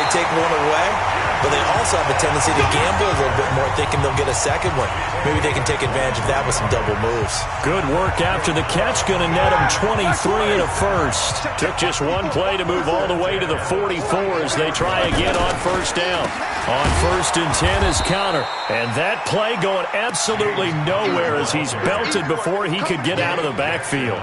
they take one away, but they also have a tendency to gamble a little bit more, thinking they'll get a second one. Maybe they can take advantage of that with some double moves. Good work after the catch. Going to net them 23 and a first. Took just one play to move all the way to the 44 as they try again on first down. On 1st and 10 is counter. And that play going absolutely nowhere as he's belted before he could get out of the backfield.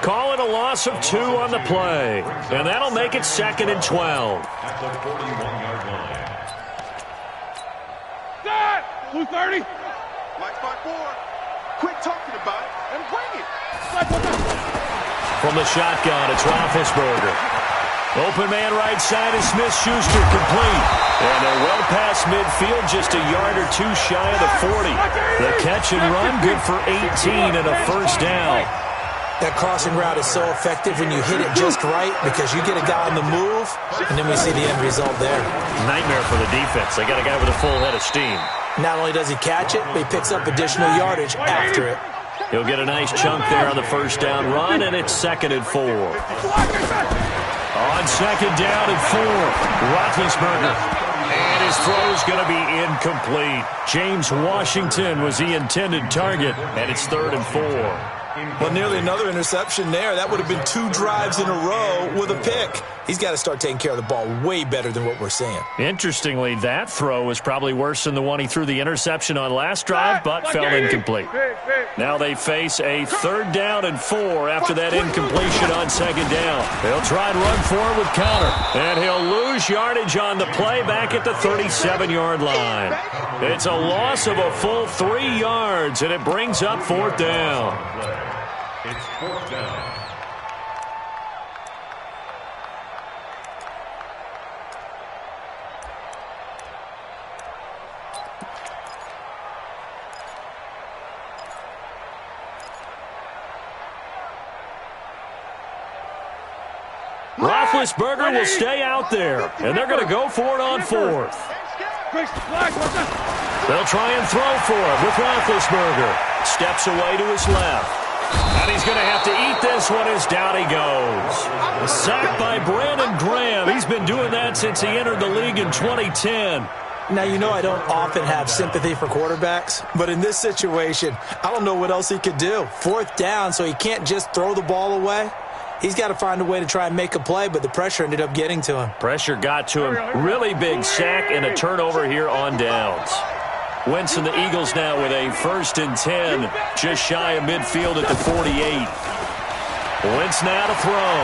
Calling a loss of 2 on the play. And that'll make it 2nd and 12. At the 41-yard line. Set! 230. Like 5-4. Quit talking about it and bring it. From the shotgun, it's Roethlisberger. Open man right side is Smith-Schuster, complete. And they're well past midfield, just a yard or two shy of the 40. The catch and run, good for 18 and a first down. That crossing route is so effective when you hit it just right because you get a guy on the move, and then we see the end result there. Nightmare for the defense. They got a guy with a full head of steam. Not only does he catch it, but he picks up additional yardage after it. He'll get a nice chunk there on the first down run, and it's 2nd and 4. On 2nd down and 4, Roethlisberger. And his throw's going to be incomplete. James Washington was the intended target, and it's 3rd and 4. Well, nearly another interception there. That would have been 2 drives in a row with a pick. He's got to start taking care of the ball way better than what we're seeing. Interestingly, that throw was probably worse than the one he threw the interception on last drive, but fell incomplete. Now they face a 3rd down and 4 after that incompletion on 2nd down. They'll try and run forward with counter, and he'll lose yardage on the play back at the 37-yard line. It's a loss of a full 3 yards, and it brings up 4th down. It's 4th down. Roethlisberger will stay out there, and they're going to go for it on 4th. They'll try and throw for it with Roethlisberger. Steps away to his left. And he's going to have to eat this one as down he goes. A sack by Brandon Graham. He's been doing that since he entered the league in 2010. Now, you know I don't often have sympathy for quarterbacks, but in this situation, I don't know what else he could do. 4th down, so he can't just throw the ball away. He's got to find a way to try and make a play, but the pressure ended up getting to him. Pressure got to him. Really big sack and a turnover here on downs. Wentz and the Eagles now with a 1st and 10, just shy of midfield at the 48. Wentz now to throw.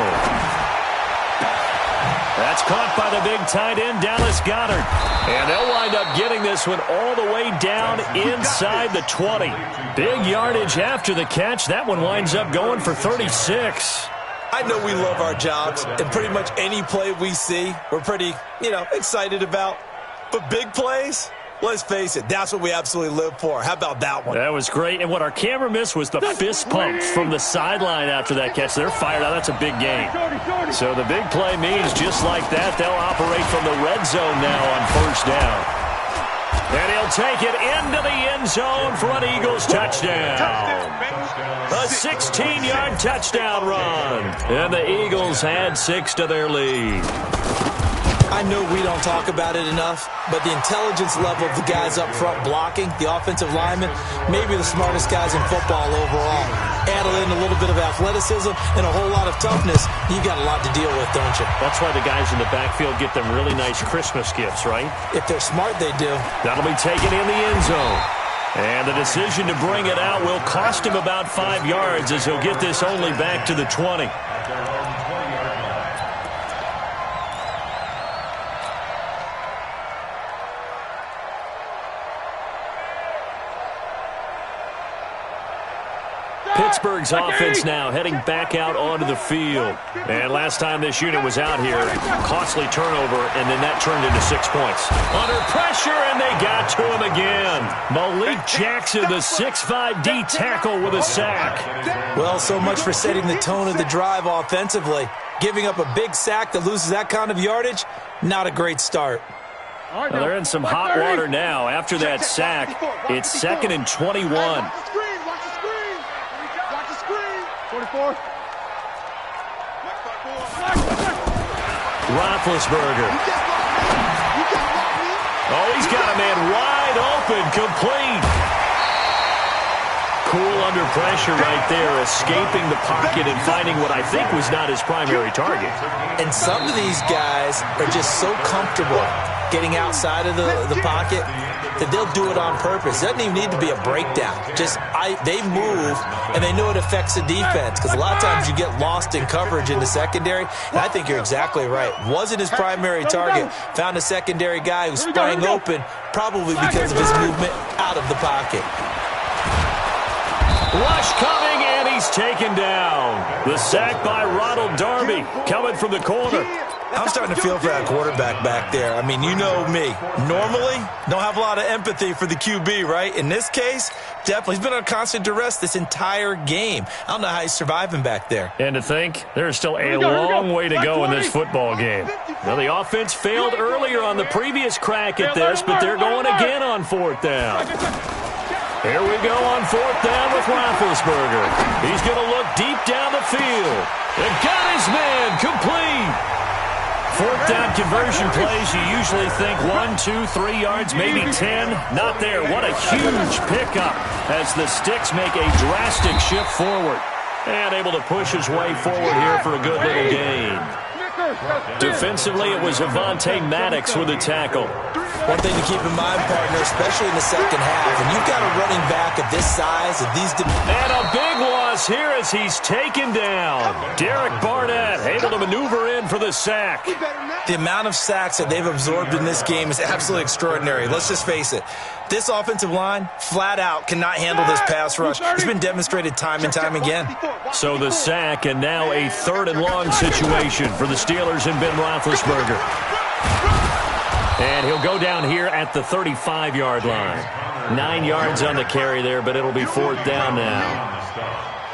That's caught by the big tight end, Dallas Goedert. And they'll wind up getting this one all the way down inside the 20. Big yardage after the catch. That one winds up going for 36. I know we love our jobs, and pretty much any play we see, we're pretty, excited about. But big plays? Let's face it, that's what we absolutely live for. How about that one? That was great. And what our camera missed was the fist pumps from the sideline after that catch. They're fired out. That's a big game. So the big play means just like that, they'll operate from the red zone now on 1st down. And he'll take it into the end zone for an Eagles touchdown. A 16-yard touchdown run. And the Eagles add 6 to their lead. I know we don't talk about it enough, but the intelligence level of the guys up front blocking, the offensive linemen, maybe the smartest guys in football overall. Add in a little bit of athleticism and a whole lot of toughness, you got a lot to deal with, don't you? That's why the guys in the backfield get them really nice Christmas gifts, right? If they're smart, they do. That'll be taken in the end zone. And the decision to bring it out will cost him about 5 yards as he'll get this only back to the 20. Pittsburgh's offense now heading back out onto the field. And last time this unit was out here, costly turnover, and then that turned into 6 points. Under pressure, and they got to him again. Malik Jackson, the 6'5" D tackle with a sack. Well, so much for setting the tone of the drive offensively. Giving up a big sack that loses that kind of yardage, not a great start. Well, they're in some hot water now. After that sack, it's 2nd and 21. 44. Roethlisberger. Oh, he's got a man wide open, complete. Cool under pressure right there, escaping the pocket and finding what I think was not his primary target. And some of these guys are just so comfortable getting outside of the pocket that they'll do it on purpose. It doesn't even need to be a breakdown. They move, and they know it affects the defense, because a lot of times you get lost in coverage in the secondary, and I think you're exactly right. Wasn't his primary target. Found a secondary guy who sprang open, probably because of his movement out of the pocket. Rush coming, and he's taken down. The sack by Ronald Darby coming from the corner. I'm starting to feel for that quarterback back there. I mean, you know me. Normally, don't have a lot of empathy for the QB, right? In this case, definitely. He's been on constant duress this entire game. I don't know how he's surviving back there. And to think, there's still a long way to go in this football game. Now, the offense failed earlier on the previous crack at this, but they're going again on fourth down. Here we go on fourth down with Roethlisberger. He's going to look deep down the field. And got his man complete. Fourth down conversion plays, you usually think 1, 2, 3 yards, maybe 10. Not there. What a huge pickup as the Sticks make a drastic shift forward. And able to push his way forward here for a good little gain. Defensively, it was Avonte Maddox with a tackle. One thing to keep in mind, partner, especially in the second half, when you've got a running back of this size, of these... And a big loss here as he's taken down. Derek Barnett able to maneuver in for the sack. The amount of sacks that they've absorbed in this game is absolutely extraordinary. Let's just face it. This offensive line, flat out, cannot handle this pass rush. It's been demonstrated time and time again. So the sack, and now a 3rd and long situation for the Steelers and Ben Roethlisberger. And he'll go down here at the 35-yard line. 9 yards on the carry there, but it'll be 4th down now.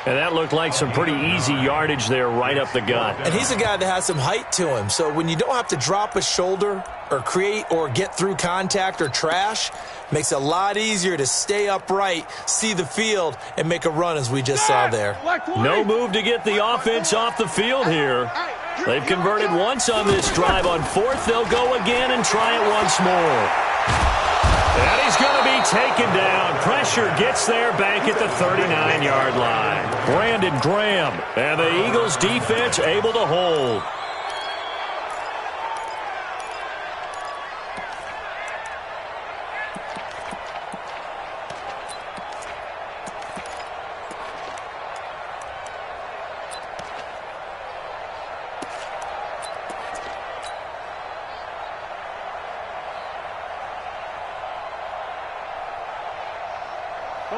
And that looked like some pretty easy yardage there right up the gut. And he's a guy that has some height to him. So when you don't have to drop a shoulder or create or get through contact or trash, makes it a lot easier to stay upright, see the field, and make a run as we just saw there. No move to get the offense off the field here. They've converted once on this drive. On 4th, they'll go again and try it once more. And he's going to be taken down. Pressure gets there back at the 39-yard line. Brandon Graham and the Eagles defense able to hold.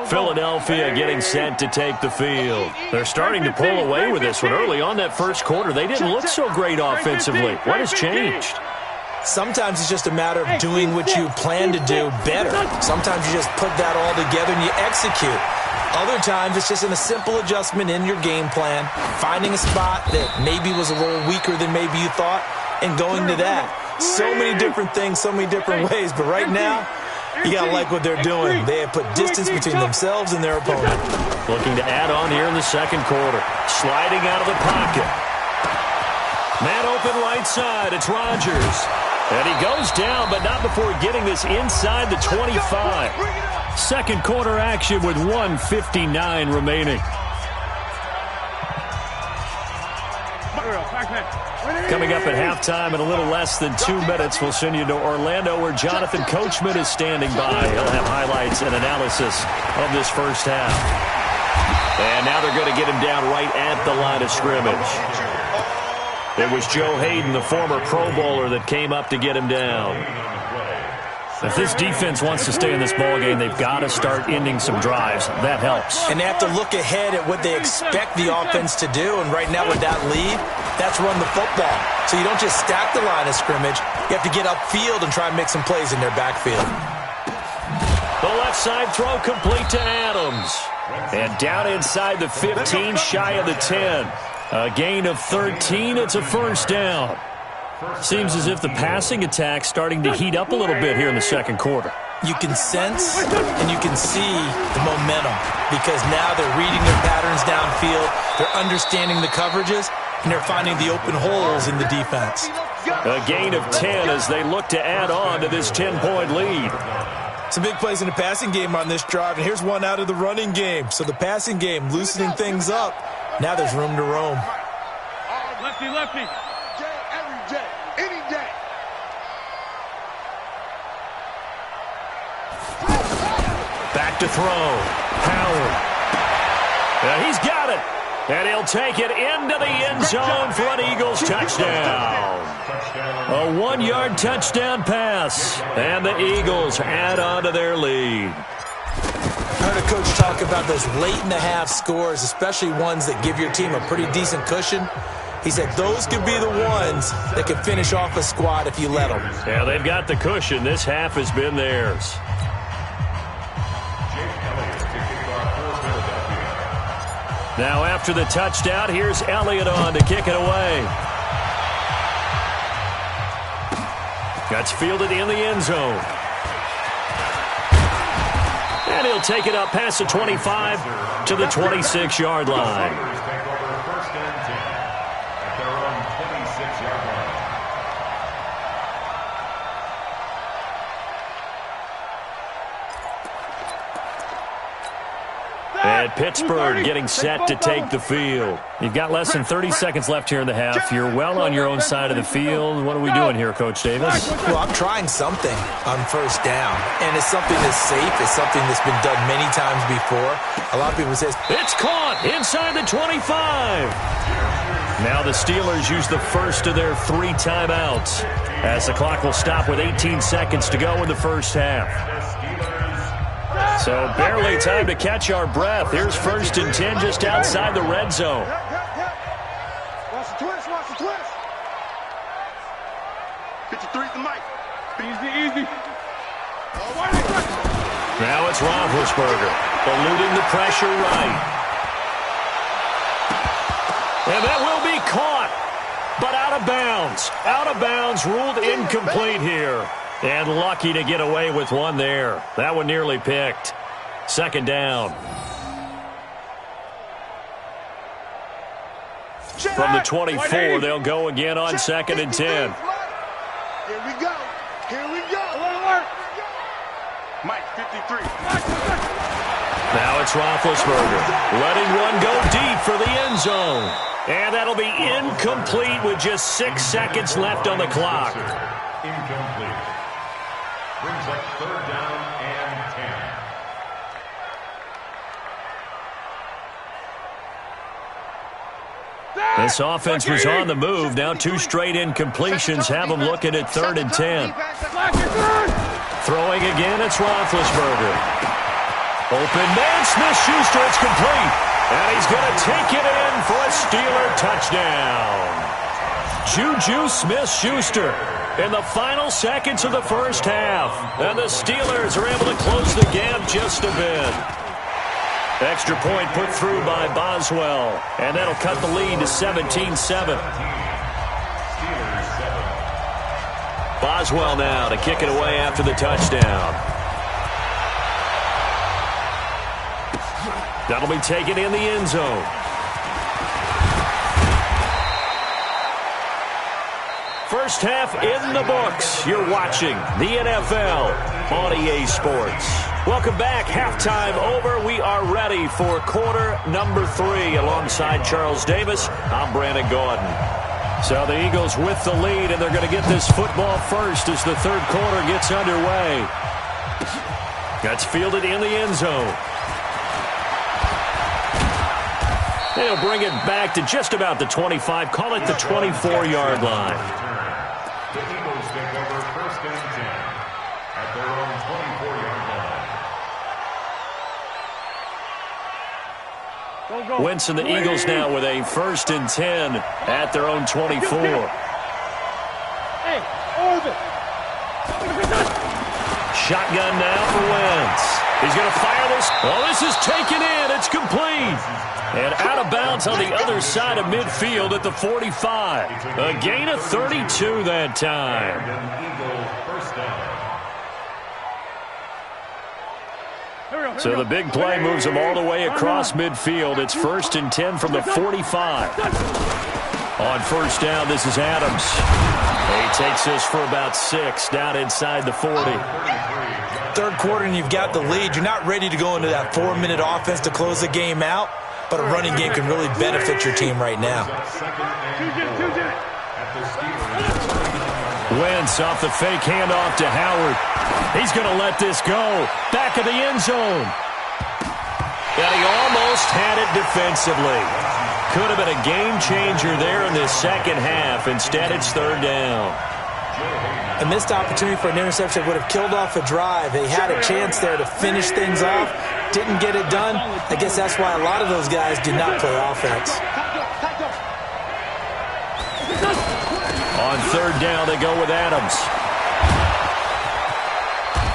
Philadelphia getting set to take the field. They're starting to pull away with this one. Early on that first quarter, they didn't look so great offensively. What has changed? Sometimes it's just a matter of doing what you plan to do better. Sometimes you just put that all together and you execute. Other times it's just a simple adjustment in your game plan, finding a spot that maybe was a little weaker than maybe you thought, and going to that. So many different things, so many different ways, but right now, you got to like what they're doing. They have put distance between themselves and their opponent. Looking to add on here in the second quarter. Sliding out of the pocket. Man open right side. It's Rodgers. And he goes down, but not before getting this inside the 25. Second quarter action with 1:59 remaining. Coming up at halftime in a little less than 2 minutes, we'll send you to Orlando where Jonathan Coachman is standing by. He'll have highlights and analysis of this first half. And now they're going to get him down right at the line of scrimmage. It was Joe Hayden, the former Pro Bowler, that came up to get him down. If this defense wants to stay in this ballgame, they've got to start ending some drives. That helps. And they have to look ahead at what they expect the offense to do. And right now with that lead, that's run the football. So you don't just stack the line of scrimmage. You have to get upfield and try and make some plays in their backfield. The left side throw complete to Adams. And down inside the 15, shy of the 10. A gain of 13. It's a first down. Seems as if the passing attack's starting to heat up a little bit here in the second quarter. You can sense and you can see the momentum because now they're reading their patterns downfield, they're understanding the coverages, and they're finding the open holes in the defense. A gain of 10 as they look to add on to this 10-point lead. Some big plays in the passing game on this drive, and here's one out of the running game. So the passing game loosening things up. Now there's room to roam. Lefty, lefty. Every day, any day. Back to throw. Howard. He's got it. And he'll take it into the end zone for an Eagles touchdown. A 1-yard touchdown pass. And the Eagles add on to their lead. I heard a coach talk about those late-in-the-half scores, especially ones that give your team a pretty decent cushion. He said those could be the ones that can finish off a squad if you let them. Yeah, they've got the cushion. This half has been theirs. Now after the touchdown, here's Elliott on to kick it away. That's fielded in the end zone. And he'll take it up past the 25 to the 26-yard line. And Pittsburgh getting set to take the field. You've got less than 30 seconds left here in the half. You're well on your own side of the field. What are we doing here, Coach Davis? Well, I'm trying something on first down, and it's something that's safe. It's something that's been done many times before. A lot of people say, it's caught inside the 25. Now the Steelers use the first of their 3 timeouts as the clock will stop with 18 seconds to go in the first half. So barely time to catch our breath. Here's 1st and 10 just outside the red zone. Watch the twist, watch the twist. 53's the mic. Easy. Now it's Roethlisberger, eluding the pressure right. And that will be caught, but out of bounds. Out of bounds, ruled incomplete here. And lucky to get away with one there. That one nearly picked. 2nd down. From the 24, they'll go again on 2nd and 10. Here we go. Mike, 53. Now it's Roethlisberger, letting one go deep for the end zone. And that'll be incomplete with just 6 seconds left on the clock. Incomplete. Brings up 3rd down and 10. This offense was on the move. Now 2 straight incompletions have them looking at 3rd and 10. Throwing again, it's Roethlisberger. Open man, Smith-Schuster, it's complete. And he's going to take it in for a Steeler touchdown. Juju Smith-Schuster in the final seconds of the first half. And the Steelers are able to close the gap just a bit. Extra point put through by Boswell. And that'll cut the lead to 17-7. Boswell now to kick it away after the touchdown. That'll be taken in the end zone. First half in the books. You're watching the NFL on EA Sports. Welcome back. Halftime over. We are ready for quarter number 3. Alongside Charles Davis, I'm Brandon Gordon. So the Eagles with the lead, and they're going to get this football first as the 3rd quarter gets underway. That's fielded in the end zone. They'll bring it back to just about the 25. Call it the 24-yard line. The Eagles take over 1st and 10 at their own 24-yard line. Wentz and the Eagles now with a 1st and 10 at their own 24. Shotgun now for Wentz. He's going to fire this. Oh, this is taken in. It's complete. And out of bounds on the other side of midfield at the 45. A gain of 32 that time. So the big play moves them all the way across midfield. It's 1st and 10 from the 45. On first down, this is Adams. He takes this for about 6 down inside the 40. Third quarter and you've got the lead. You're not ready to go into that 4-minute offense to close the game out, but a running game can really benefit your team right now. Wentz off the fake handoff to Howard. He's going to let this go. Back of the end zone. And he almost had it defensively. Could have been a game changer there in this second half. Instead, it's third down. A missed opportunity for an interception would have killed off a drive. They had a chance there to finish things off. Didn't get it done. I guess that's why a lot of those guys did not play offense. On third down, they go with Adams.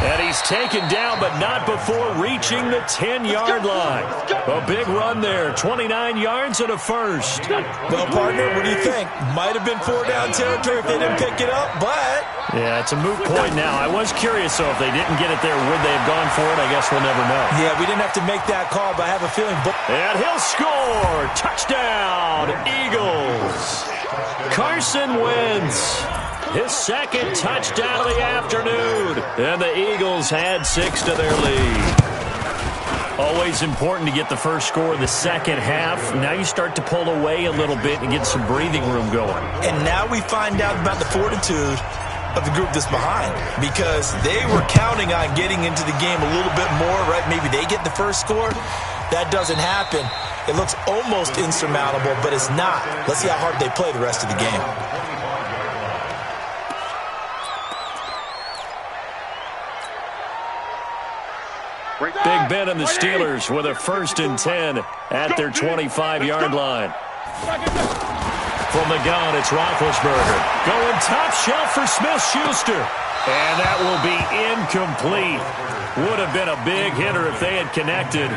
And he's taken down, but not before reaching the 10-yard line. A big run there, 29 yards and a first. Well, partner, what do you think? Might have been 4-down territory if they didn't pick it up, but... Yeah, it's a moot point now. I was curious, though, if they didn't get it there, would they have gone for it? I guess we'll never know. Yeah, we didn't have to make that call, but I have a feeling... And he'll score! Touchdown, Eagles! Carson Wentz. His second touchdown of the afternoon. And the Eagles had 6 to their lead. Always important to get the first score of the second half. Now you start to pull away a little bit and get some breathing room going. And now we find out about the fortitude of the group that's behind, because they were counting on getting into the game a little bit more, right? Maybe they get the first score. That doesn't happen. It looks almost insurmountable, but it's not. Let's see how hard they play the rest of the game. Big Ben and the Steelers with a 1st and 10 at their 25-yard line. From the gun, it's Roethlisberger. Going top shelf for Smith-Schuster. And that will be incomplete. Would have been a big hitter if they had connected.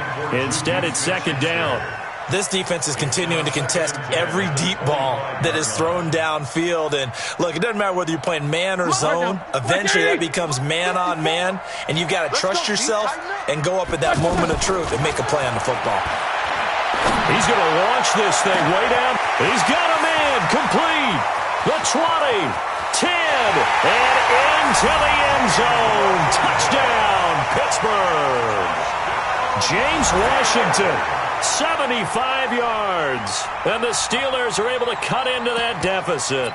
Instead, it's second down. This defense is continuing to contest every deep ball that is thrown downfield. And, look, it doesn't matter whether you're playing man or zone. Eventually, that becomes man-on-man. And you've got to trust yourself and go up at that moment of truth and make a play on the football. He's going to launch this thing way down. He's got him in. Complete. The 20, 10, and into the end zone. Touchdown, Pittsburgh. James Washington, 75 yards. And the Steelers are able to cut into that deficit.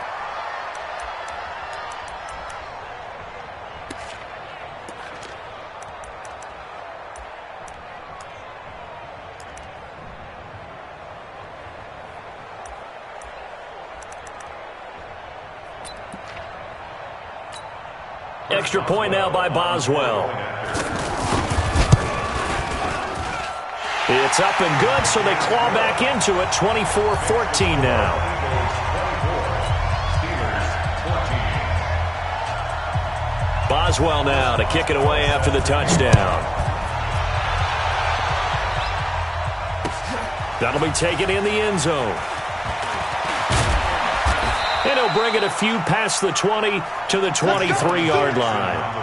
Extra point now by Boswell. It's up and good, so they claw back into it. 24-14 now. Boswell now to kick it away after the touchdown. That'll be taken in the end zone. And he'll bring it a few past the 20 to the 23-yard line.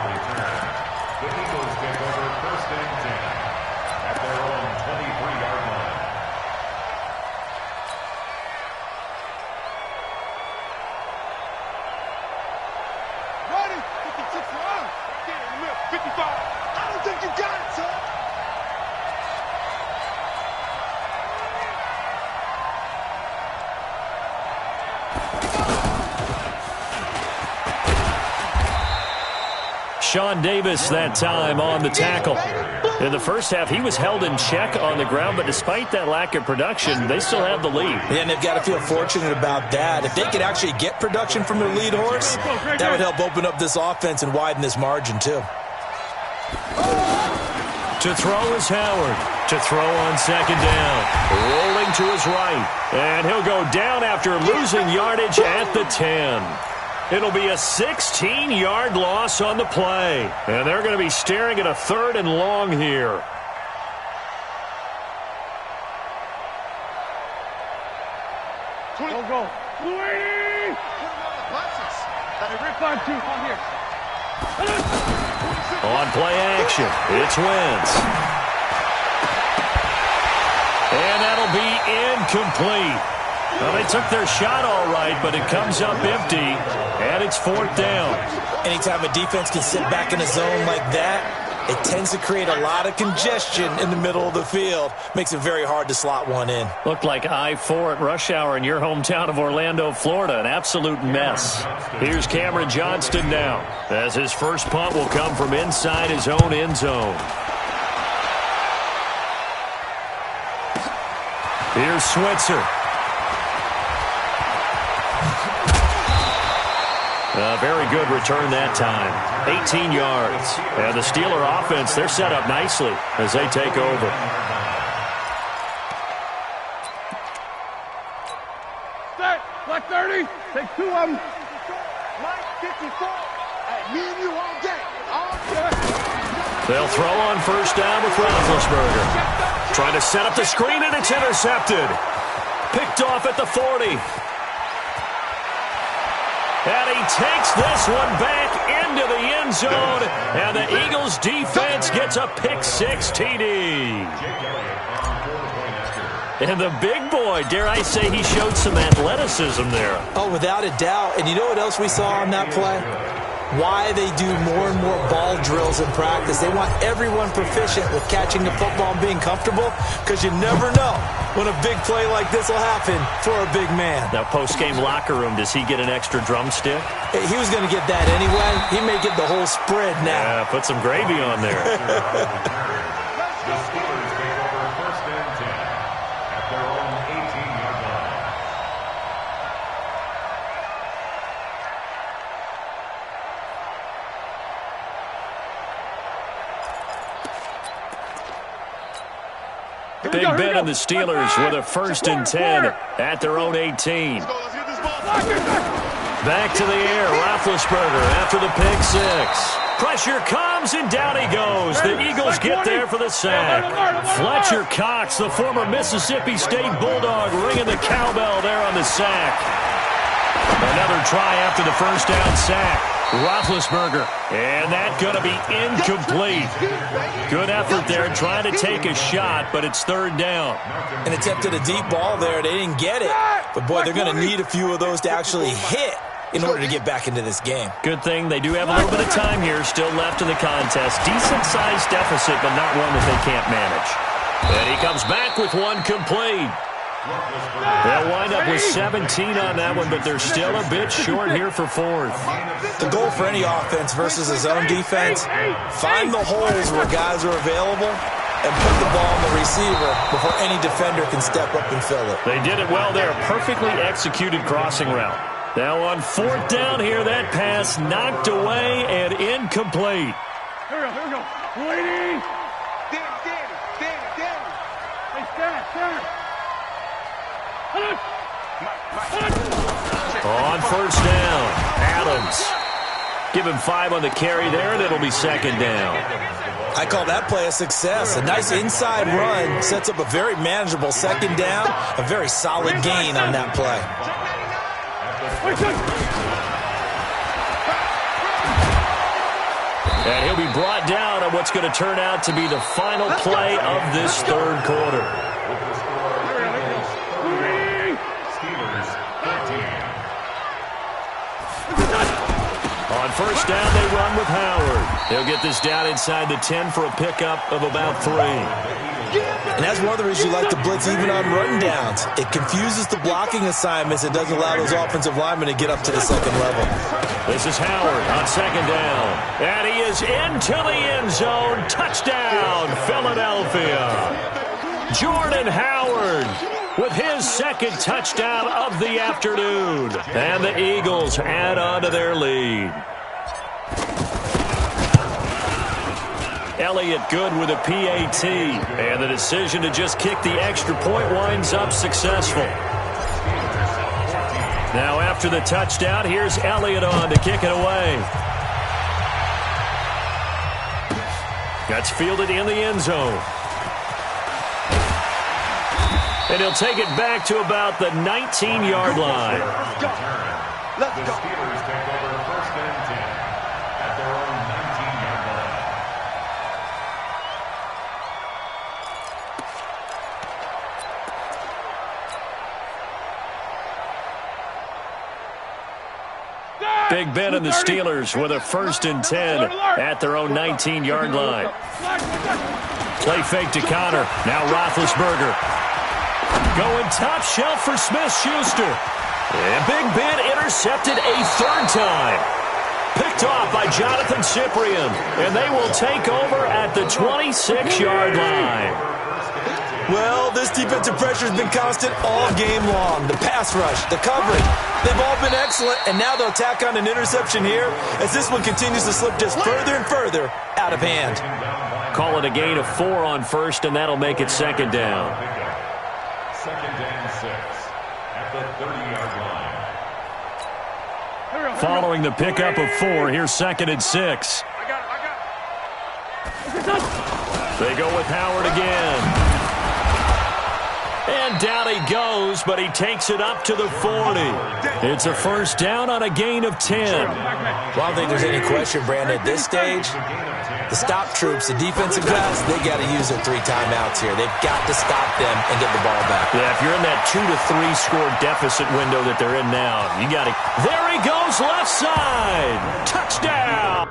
Sean Davis that time on the tackle. In the first half, he was held in check on the ground, but despite that lack of production, they still have the lead. Yeah, and they've got to feel fortunate about that. If they could actually get production from their lead horse, that would help open up this offense and widen this margin too. To throw is Howard. To throw on second down. Rolling to his right. And he'll go down after losing yardage at the 10. It'll be a 16-yard loss on the play. And they're going to be staring at a 3rd and long here. Go. On play action, it's Wentz. And that'll be incomplete. Well, they took their shot all right, but it comes up empty, and it's 4th down. Anytime a defense can sit back in a zone like that, it tends to create a lot of congestion in the middle of the field. Makes it very hard to slot one in. Looked like I-4 at rush hour in your hometown of Orlando, Florida. An absolute mess. Here's Cameron Johnston now, as his first punt will come from inside his own end zone. Here's Switzer. A very good return that time. 18 yards. And the Steeler offense, they're set up nicely as they take over. Set. Black 30. Take 2 of them. Mike 54. Hey, me and you all day. All day. They'll throw on first down with Roethlisberger. Trying to set up the screen, and it's intercepted. Picked off at the 40. And he takes this one back into the end zone. And the Eagles defense gets a pick-6 TD. And the big boy, dare I say, he showed some athleticism there. Oh, without a doubt. And you know what else we saw on that play? Why they do more and more ball drills in practice. They want everyone proficient with catching the football and being comfortable, because you never know when a big play like this will happen for a big man. Now, post-game locker room, does he get an extra drumstick? He was going to get that anyway. He may get the whole spread now. Yeah, put some gravy on there. The Steelers take over 1st and 10 at their own 18-yard line. Big Ben and the Steelers with a 1st and 10 at their own 18. Back to the air, Roethlisberger after the pick-6. Pressure comes, and down he goes. The Eagles get there for the sack. Fletcher Cox, the former Mississippi State Bulldog, ringing the cowbell there on the sack. Another try after the first down sack. Roethlisberger, and that's going to be incomplete. Good effort there trying to take a shot, but it's 3rd down. And attempted a deep ball there. They didn't get it. But, boy, they're going to need a few of those to actually hit in order to get back into this game. Good thing they do have a little bit of time here still left in the contest. Decent-sized deficit, but not one that they can't manage. And he comes back with one complete. They'll wind up with 17 on that one, but they're still a bit short here for 4th. The goal for any offense versus his own defense, find the holes where guys are available and put the ball on the receiver before any defender can step up and fill it. They did it well there. Perfectly executed crossing route. Now on 4th down here, that pass knocked away and incomplete. Here we go. Waiting. Danny. Hey, stand. On first down, Adams. Give him 5 on the carry there, and it'll be 2nd down. I call that play a success. A nice inside run sets up a very manageable 2nd down. A very solid gain on that play. And he'll be brought down on what's going to turn out to be the final play of this 3rd quarter. On first down, they run with Howard. They'll get this down inside the 10 for a pickup of about 3. And that's one of the reasons you like to blitz even on run downs. It confuses the blocking assignments and doesn't allow those offensive linemen to get up to the 2nd level. This is Howard on 2nd down. And he is into the end zone. Touchdown, Philadelphia. Jordan Howard with his 2nd touchdown of the afternoon. And the Eagles add on to their lead. Elliott good with a PAT. And the decision to just kick the extra point winds up successful. Now after the touchdown, here's Elliott on to kick it away. That's fielded in the end zone. And he'll take it back to about the 19-yard line. The Steelers take over 1st and 10 at their own 19-yard line. Big Ben and the Steelers with a 1st and 10 at their own 19-yard line. Play fake to Connor. Now Roethlisberger. Going top shelf for Smith-Schuster. And Big Ben intercepted a 3rd time. Picked off by Jonathan Cyprien. And they will take over at the 26-yard line. Well, this defensive pressure has been constant all game long. The pass rush, the coverage, they've all been excellent, and now they'll tack on an interception here as this one continues to slip just further and further out of hand. Call it a gain of 4 on 1st, and that'll make it 2nd down. 2nd and 6 at the 30-yard line. Following the pickup of 4, here's 2nd and 6. They go with Howard again. And down he goes, but he takes it up to the 40. It's a 1st down on a gain of 10. Well, I don't think there's any question, Brandon, at this stage, the stop troops, the defensive guys, they got to use their 3 timeouts here. They've got to stop them and get the ball back. Yeah, if you're in that 2 to 3 score deficit window that they're in now, you got to. There he goes, left side. Touchdown.